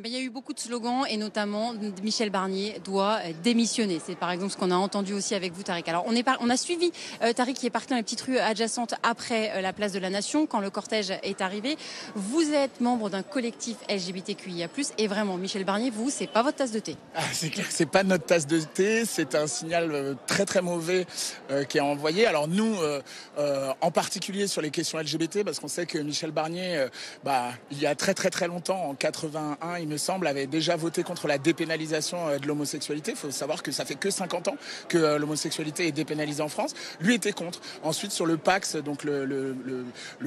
Ben, il y a eu beaucoup de slogans et notamment Michel Barnier doit démissionner. C'est par exemple ce qu'on a entendu aussi avec vous, Tariq. Alors on a suivi Tariq qui est parti dans les petites rues adjacentes après la place de la Nation quand le cortège est arrivé. Vous êtes membre d'un collectif LGBTQIA+, et vraiment Michel Barnier, vous, c'est pas votre tasse de thé. Ah, c'est clair que c'est pas notre tasse de thé, c'est un signal très très mauvais qui est envoyé. Alors nous, en particulier sur les questions LGBT, parce qu'on sait que Michel Barnier, il y a très très très longtemps, en 81, il me semble, avait déjà voté contre la dépénalisation de l'homosexualité. Il faut savoir que ça fait que 50 ans que l'homosexualité est dépénalisée en France. Lui était contre. Ensuite, sur le Pax, donc le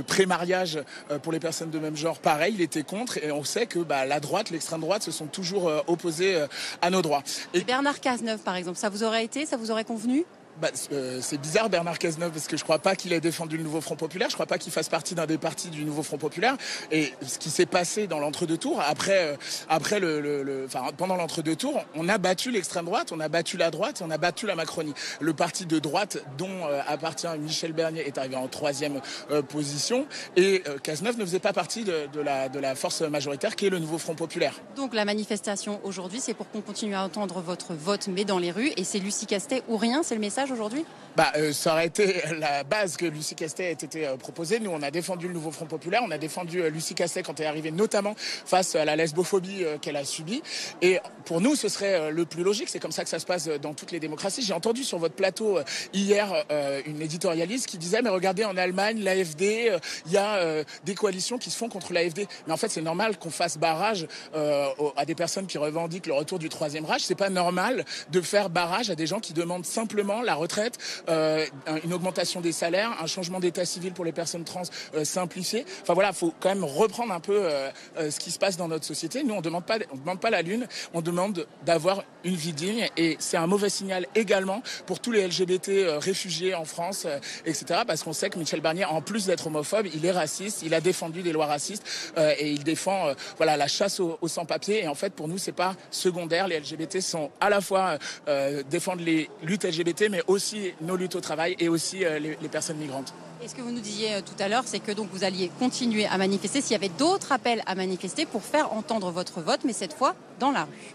pré-mariage pour les personnes de même genre, pareil, il était contre. Et on sait que la droite, l'extrême droite se sont toujours opposés à nos droits. Et Bernard Cazeneuve, par exemple, ça vous aurait convenu? C'est bizarre Bernard Cazeneuve parce que je crois pas qu'il ait défendu le nouveau Front Populaire, je crois pas qu'il fasse partie d'un des partis du nouveau Front Populaire. Et ce qui s'est passé dans l'entre-deux tours, pendant l'entre-deux tours, on a battu l'extrême droite, on a battu la droite et on a battu la Macronie. Le parti de droite dont appartient Michel Barnier est arrivé en troisième position et Cazeneuve ne faisait pas partie de la force majoritaire qui est le nouveau Front Populaire. Donc la manifestation aujourd'hui, c'est pour qu'on continue à entendre votre vote, mais dans les rues, et c'est Lucie Castet ou rien, c'est le message aujourd'hui? Ça aurait été la base que Lucie Castet ait été proposée. Nous, on a défendu le nouveau Front Populaire, on a défendu Lucie Castet quand elle est arrivée, notamment face à la lesbophobie qu'elle a subie. Et pour nous, ce serait le plus logique. C'est comme ça que ça se passe dans toutes les démocraties. J'ai entendu sur votre plateau hier une éditorialiste qui disait « Mais regardez, en Allemagne, l'AfD, il y a des coalitions qui se font contre l'AfD. » Mais en fait, c'est normal qu'on fasse barrage à des personnes qui revendiquent le retour du Troisième Reich. C'est pas normal de faire barrage à des gens qui demandent simplement la retraite, une augmentation des salaires, un changement d'état civil pour les personnes trans simplifié. Enfin voilà, il faut quand même reprendre un peu ce qui se passe dans notre société. Nous, on demande pas la lune, on demande d'avoir une vie digne et c'est un mauvais signal également pour tous les LGBT réfugiés en France, etc. Parce qu'on sait que Michel Barnier, en plus d'être homophobe, il est raciste, il a défendu des lois racistes et il défend la chasse aux sans-papiers. Et en fait, pour nous, c'est pas secondaire. Les LGBT sont à la fois défendent les luttes LGBT, mais aussi nos luttes au travail et aussi les personnes migrantes. Et ce que vous nous disiez tout à l'heure, c'est que donc vous alliez continuer à manifester s'il y avait d'autres appels à manifester pour faire entendre votre vote, mais cette fois dans la rue.